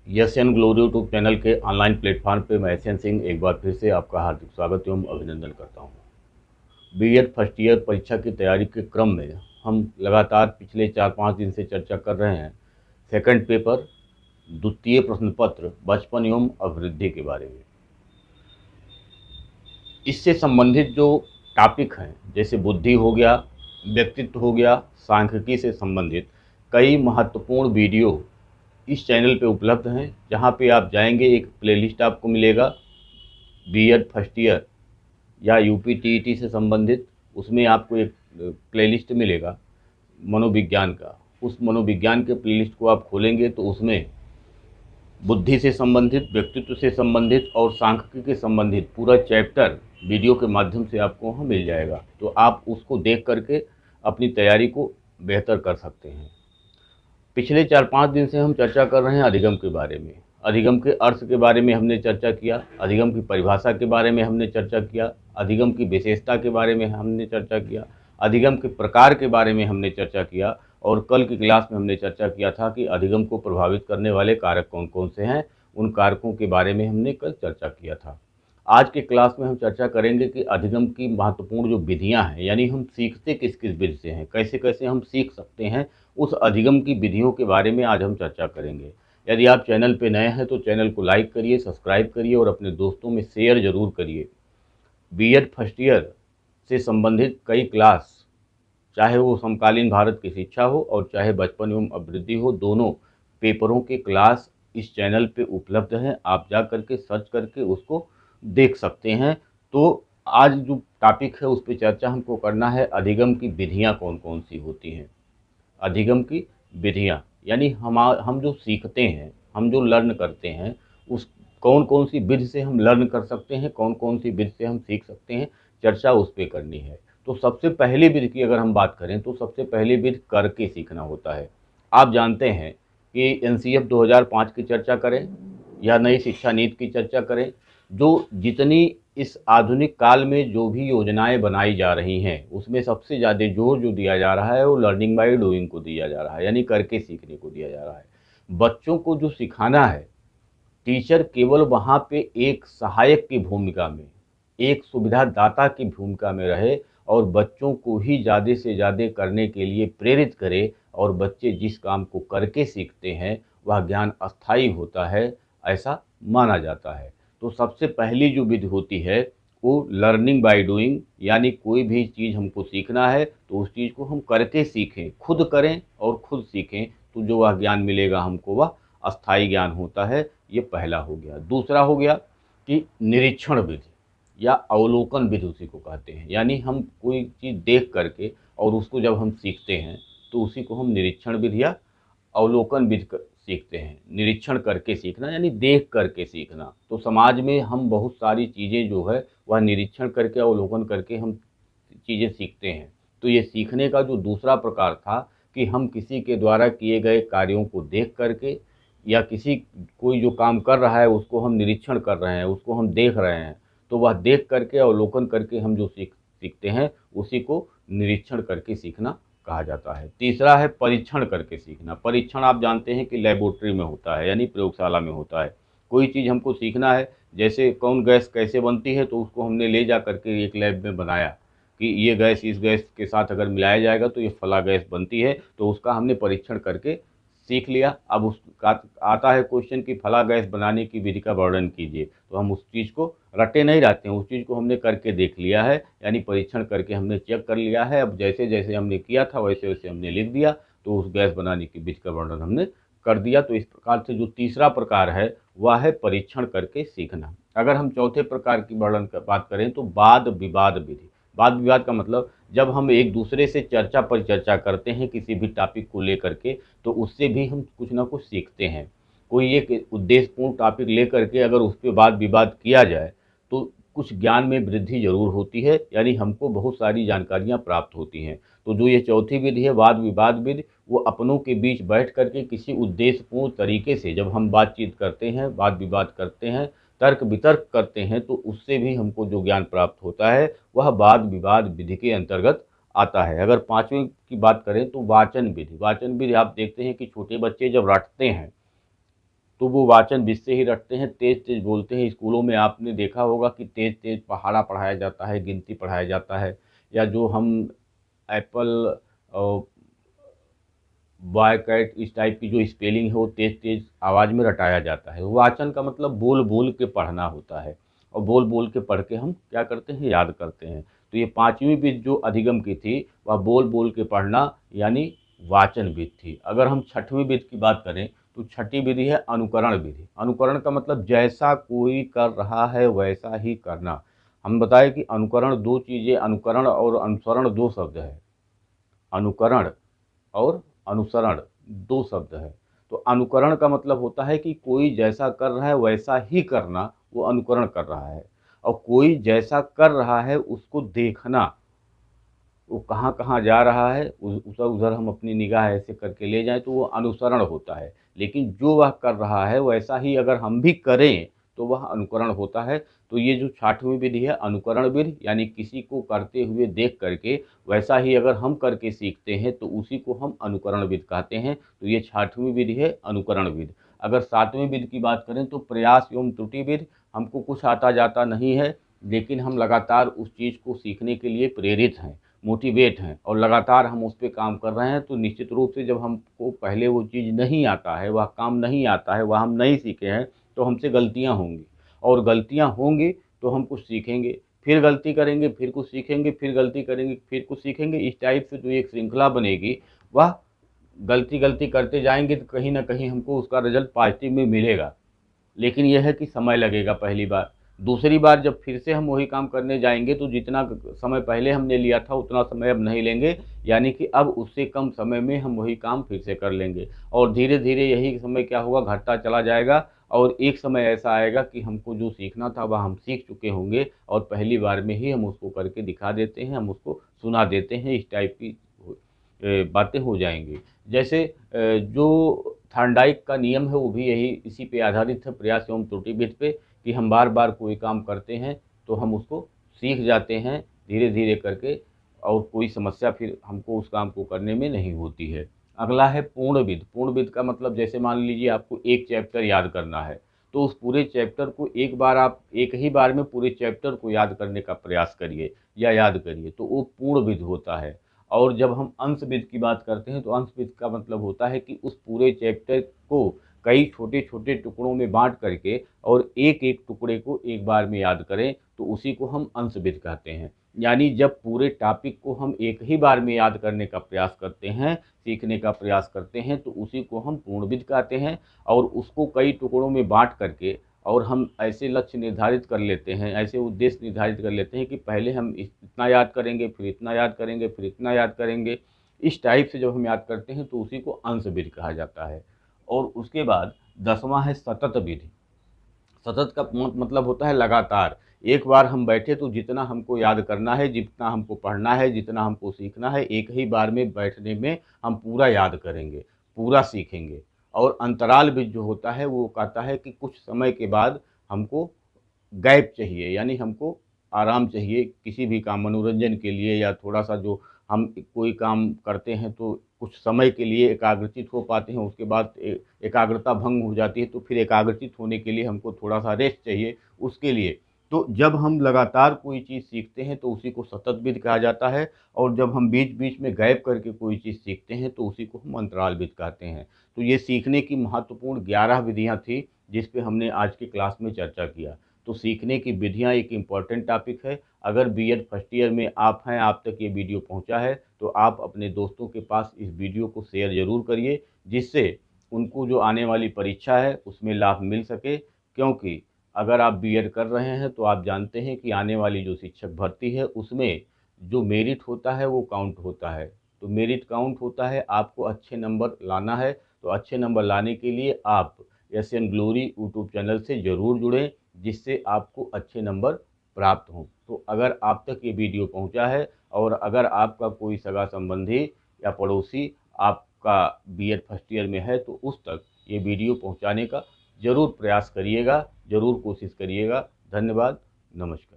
Yes N glory YouTube channel के online platform पे मैं एस एन सिंह एक बार फिर से आपका हार्दिक स्वागत एवं अभिनंदन करता हूँ। बीएड फर्स्ट ईयर परीक्षा की तैयारी के क्रम में हम लगातार पिछले 4-5 दिन से चर्चा कर रहे हैं सेकंड पेपर द्वितीय प्रश्न पत्र बचपन एवं अभिवृद्धि के बारे में। इससे संबंधित जो टॉपिक हैं जैसे बुद्धि हो गया, व्यक्तित्व हो गया, सांख्यिकी से संबंधित कई महत्वपूर्ण वीडियो इस चैनल पे उपलब्ध हैं। जहाँ पे आप जाएंगे एक प्लेलिस्ट आपको मिलेगा बीएड फर्स्ट ईयर या यूपी टीईटी से संबंधित, उसमें आपको एक प्लेलिस्ट मिलेगा मनोविज्ञान का। उस मनोविज्ञान के प्लेलिस्ट को आप खोलेंगे तो उसमें बुद्धि से संबंधित, व्यक्तित्व से संबंधित और सांख्यिकी के संबंधित पूरा चैप्टर वीडियो के माध्यम से आपको वहाँ मिल जाएगा। तो आप उसको देख करके अपनी तैयारी को बेहतर कर सकते हैं। पिछले 4-5 दिन से हम चर्चा कर रहे हैं अधिगम के बारे में। अधिगम के अर्थ के बारे में हमने चर्चा किया, अधिगम की परिभाषा के बारे में हमने चर्चा किया, अधिगम की विशेषता के बारे में हमने चर्चा किया, अधिगम के प्रकार के बारे में हमने चर्चा किया और कल की क्लास में हमने चर्चा किया था कि अधिगम को प्रभावित करने वाले कारक कौन कौन से हैं। उन कारकों के बारे में हमने कल चर्चा किया था। आज के क्लास में हम चर्चा करेंगे कि अधिगम की महत्वपूर्ण जो विधियां हैं, यानी हम सीखते किस किस विधि से हैं, कैसे कैसे हम सीख सकते हैं, उस अधिगम की विधियों के बारे में आज हम चर्चा करेंगे। यदि आप चैनल पे नए हैं तो चैनल को लाइक करिए, सब्सक्राइब करिए और अपने दोस्तों में शेयर ज़रूर करिए। बीएड फर्स्ट ईयर से संबंधित कई क्लास, चाहे वो समकालीन भारत की शिक्षा हो और चाहे बचपन एवं अभिवृद्धि हो, दोनों पेपरों के क्लास इस चैनल पे उपलब्ध हैं। आप जा करके सर्च करके उसको देख सकते हैं। तो आज जो टॉपिक है उस पर चर्चा हमको करना है, अधिगम की विधियां कौन कौन सी होती हैं। अधिगम की विधियां यानी हम जो सीखते हैं, हम जो लर्न करते हैं, उस कौन कौन सी विधि से हम लर्न कर सकते हैं, कौन कौन सी विधि से हम सीख सकते हैं, चर्चा उस पर करनी है। तो सबसे पहली विधि की अगर हम बात करें तो सबसे पहली विधि करके सीखना होता है। आप जानते हैं कि एनसीएफ 2005 की चर्चा करें या नई शिक्षा नीति की चर्चा करें, जो जितनी इस आधुनिक काल में जो भी योजनाएं बनाई जा रही हैं उसमें सबसे ज़्यादा जोर जो दिया जा रहा है वो लर्निंग बाय डूइंग को दिया जा रहा है, यानी करके सीखने को दिया जा रहा है। बच्चों को जो सिखाना है, टीचर केवल वहाँ पे एक सहायक की भूमिका में, एक सुविधादाता की भूमिका में रहे और बच्चों को ही ज़्यादा से ज़्यादा करने के लिए प्रेरित करे और बच्चे जिस काम को करके सीखते हैं वह ज्ञान अस्थायी होता है, ऐसा माना जाता है। तो सबसे पहली जो विधि होती है वो लर्निंग बाय डूइंग, यानी कोई भी चीज़ हमको सीखना है तो उस चीज़ को हम करके सीखें, खुद करें और खुद सीखें, तो जो वह ज्ञान मिलेगा हमको वह अस्थायी ज्ञान होता है। ये पहला हो गया। दूसरा हो गया कि निरीक्षण विधि या अवलोकन विधि उसी को कहते हैं, यानी हम कोई चीज़ देख करके और उसको जब हम सीखते हैं तो उसी को हम निरीक्षण विधि या अवलोकन विधि सीखते हैं। निरीक्षण करके सीखना यानी देख करके सीखना। तो समाज में हम बहुत सारी चीज़ें जो है वह निरीक्षण करके, अवलोकन करके हम चीज़ें सीखते हैं। तो ये सीखने का जो दूसरा प्रकार था कि हम किसी के द्वारा किए गए कार्यों को देख करके या किसी कोई जो काम कर रहा है उसको हम निरीक्षण कर रहे हैं, उसको हम देख रहे हैं, तो वह देख करके अवलोकन करके हम जो सीखते हैं उसी को निरीक्षण करके सीखना कहा जाता है। तीसरा है परीक्षण करके सीखना। परीक्षण आप जानते हैं कि लेबोरेटरी में होता है, यानी प्रयोगशाला में होता है। कोई चीज़ हमको सीखना है, जैसे कौन गैस कैसे बनती है, तो उसको हमने ले जा करके एक लैब में बनाया कि ये गैस इस गैस के साथ अगर मिलाया जाएगा तो ये फला गैस बनती है, तो उसका हमने परीक्षण करके सीख लिया। अब उसका आता है क्वेश्चन कि फला गैस बनाने की विधि का वर्णन कीजिए, तो हम उस चीज़ को रटे नहीं रहते हैं, उस चीज़ को हमने करके देख लिया है, यानी परीक्षण करके हमने चेक कर लिया है। अब जैसे जैसे हमने किया था वैसे वैसे हमने लिख दिया, तो उस गैस बनाने की विधि का वर्णन हमने कर दिया। तो इस प्रकार से जो तीसरा प्रकार है वह है परीक्षण करके सीखना। अगर हम चौथे प्रकार की वर्णन की बात करें तो वाद विवाद विधि। वाद विवाद का मतलब जब हम एक दूसरे से चर्चा परिचर्चा करते हैं किसी भी टॉपिक को लेकर के, तो उससे भी हम कुछ ना कुछ सीखते हैं। कोई एक उद्देश्यपूर्ण टॉपिक लेकर के अगर उस पर वाद विवाद किया जाए तो कुछ ज्ञान में वृद्धि जरूर होती है, यानी हमको बहुत सारी जानकारियाँ प्राप्त होती हैं। तो जो ये चौथी विधि है वाद विवाद विधि, वो अपनों के बीच बैठ करके किसी उद्देश्यपूर्ण तरीके से जब हम बातचीत करते हैं, वाद विवाद करते हैं, तर्क वितर्क करते हैं, तो उससे भी हमको जो ज्ञान प्राप्त होता है वह वाद विवाद विधि के अंतर्गत आता है। अगर पांचवें की बात करें तो वाचन विधि। वाचन विधि आप देखते हैं कि छोटे बच्चे जब रटते हैं तो वो वाचन बीच से ही रटते हैं, तेज तेज बोलते हैं। स्कूलों में आपने देखा होगा कि तेज तेज पहाड़ा पढ़ाया जाता है, गिनती पढ़ाया जाता है, या जो हम एप्पल बॉय कैट इस टाइप की जो स्पेलिंग है वो तेज तेज आवाज़ में रटाया जाता है। वाचन का मतलब बोल बोल के पढ़ना होता है, और बोल बोल के पढ़ के हम क्या करते हैं, याद करते हैं। तो ये पांचवी विधि जो अधिगम की थी वह बोल बोल के पढ़ना यानी वाचन विधि थी। अगर हम छठवीं विधि की बात करें तो छठी विधि है अनुकरण विधि। अनुकरण का मतलब जैसा कोई कर रहा है वैसा ही करना। हम बताएं कि अनुकरण दो चीज़ें, अनुकरण और अनुसरण दो शब्द है। अनुकरण और अनुसरण दो शब्द है। तो अनुकरण का मतलब होता है कि कोई जैसा कर रहा है वैसा ही करना, वो अनुकरण कर रहा है। और कोई जैसा कर रहा है उसको देखना, वो कहाँ कहाँ जा रहा है उधर उधर हम अपनी निगाह ऐसे करके ले जाएं तो वो अनुसरण होता है। लेकिन जो वह कर रहा है वैसा ही अगर हम भी करें तो वह अनुकरण होता है। तो ये जो छठवीं विधि है अनुकरण विधि, यानी किसी को करते हुए देख करके वैसा ही अगर हम करके सीखते हैं तो उसी को हम अनुकरण विधि कहते हैं। तो ये छठवीं विधि है अनुकरण विधि। अगर सातवीं विधि की बात करें तो प्रयास एवं त्रुटि विधि। हमको कुछ आता जाता नहीं है, लेकिन हम लगातार उस चीज़ को सीखने के लिए प्रेरित हैं, मोटिवेट हैं, और लगातार हम उस पे काम कर रहे हैं। तो निश्चित रूप से जब हमको पहले वो चीज़ नहीं आता है, वह काम नहीं आता है, वह हम नहीं सीखे हैं, तो हमसे गलतियाँ होंगी, और गलतियाँ होंगी तो हम कुछ सीखेंगे, फिर गलती करेंगे, फिर कुछ सीखेंगे, फिर गलती करेंगे, फिर कुछ सीखेंगे। इस टाइप से जो एक श्रृंखला बनेगी, वह गलती गलती करते जाएंगे तो कहीं ना कहीं हमको उसका रिजल्ट पॉजिटिव में मिलेगा। लेकिन यह है कि समय लगेगा पहली बार। दूसरी बार जब फिर से हम वही काम करने जाएँगे तो जितना समय पहले हमने लिया था उतना समय अब नहीं लेंगे, यानी कि अब उससे कम समय में हम वही काम फिर से कर लेंगे। और धीरे-धीरे यही समय क्या होगा, घटता चला जाएगा, और एक समय ऐसा आएगा कि हमको जो सीखना था वह हम सीख चुके होंगे, और पहली बार में ही हम उसको करके दिखा देते हैं, हम उसको सुना देते हैं। इस टाइप की बातें हो जाएँगी। जैसे जो थॉर्नडाइक का नियम है वो भी यही इसी पे आधारित है, प्रयास एवं त्रुटि विधि पे, कि हम बार बार कोई काम करते हैं तो हम उसको सीख जाते हैं धीरे धीरे करके, और कोई समस्या फिर हमको उस काम को करने में नहीं होती है। अगला है पूर्ण विधि। पूर्ण विधि का मतलब जैसे मान लीजिए आपको एक चैप्टर याद करना है, तो उस पूरे चैप्टर को एक बार आप एक ही बार में पूरे चैप्टर को याद करने का प्रयास करिए या याद करिए, तो वो पूर्ण विधि होता है। और जब हम अंश विधि की बात करते हैं तो अंश विधि का मतलब होता है कि उस पूरे चैप्टर को कई छोटे छोटे टुकड़ों में बांट करके और एक एक टुकड़े को एक बार में याद करें, तो उसी को हम अंश विधि कहते हैं। यानी जब पूरे टॉपिक को हम एक ही बार में याद करने का प्रयास करते हैं, सीखने का प्रयास करते हैं, तो उसी को हम पूर्ण विधि कहते हैं। और उसको कई टुकड़ों में बांट करके और हम ऐसे लक्ष्य निर्धारित कर लेते हैं, ऐसे उद्देश्य निर्धारित कर लेते हैं कि पहले हम इतना याद करेंगे, फिर इतना याद करेंगे, फिर इतना याद करेंगे। इस टाइप से जब हम याद करते हैं तो उसी को अंश विधि कहा जाता है। और उसके बाद 10वां है सतत विधि। सतत का मतलब होता है लगातार। एक बार हम बैठे तो जितना हमको याद करना है, जितना हमको पढ़ना है, जितना हमको सीखना है, एक ही बार में बैठने में हम पूरा याद करेंगे, पूरा सीखेंगे। और अंतराल भी जो होता है वो कहता है कि कुछ समय के बाद हमको गैप चाहिए, यानी हमको आराम चाहिए किसी भी काम, मनोरंजन के लिए, या थोड़ा-सा जो हम कोई काम करते हैं तो कुछ समय के लिए एकाग्रचित हो पाते हैं, उसके बाद एकाग्रता भंग हो जाती है, तो फिर एकाग्रचित होने के लिए हमको थोड़ा-सा रेस्ट चाहिए उसके लिए। तो जब हम लगातार कोई चीज़ सीखते हैं तो उसी को सतत विधि कहा जाता है, और जब हम बीच-बीच में गैप करके कोई चीज़ सीखते हैं तो उसी को हम अंतराल विधि कहते हैं। तो ये सीखने की महत्वपूर्ण 11 विधियाँ थी, जिस पे हमने आज की क्लास में चर्चा किया। तो सीखने की विधियाँ एक इम्पॉर्टेंट टॉपिक है। अगर बीएड फर्स्ट ईयर में आप हैं, आप तक ये वीडियो पहुंचा है, तो आप अपने दोस्तों के पास इस वीडियो को शेयर ज़रूर करिए, जिससे उनको जो आने वाली परीक्षा है उसमें लाभ मिल सके। क्योंकि अगर आप बीएड कर रहे हैं तो आप जानते हैं कि आने वाली जो शिक्षक भर्ती है उसमें जो मेरिट होता है वो काउंट होता है। तो मेरिट काउंट होता है, आपको अच्छे नंबर लाना है। तो अच्छे नंबर लाने के लिए आप एसएन ग्लोरी यूट्यूब चैनल से ज़रूर जुड़ें, जिससे आपको अच्छे नंबर प्राप्त हों। तो अगर आप तक ये वीडियो पहुंचा है, और अगर आपका कोई सगा संबंधी या पड़ोसी आपका बीएड फर्स्ट ईयर में है, तो उस तक ये वीडियो पहुंचाने का ज़रूर प्रयास करिएगा, ज़रूर कोशिश करिएगा। धन्यवाद, नमस्कार।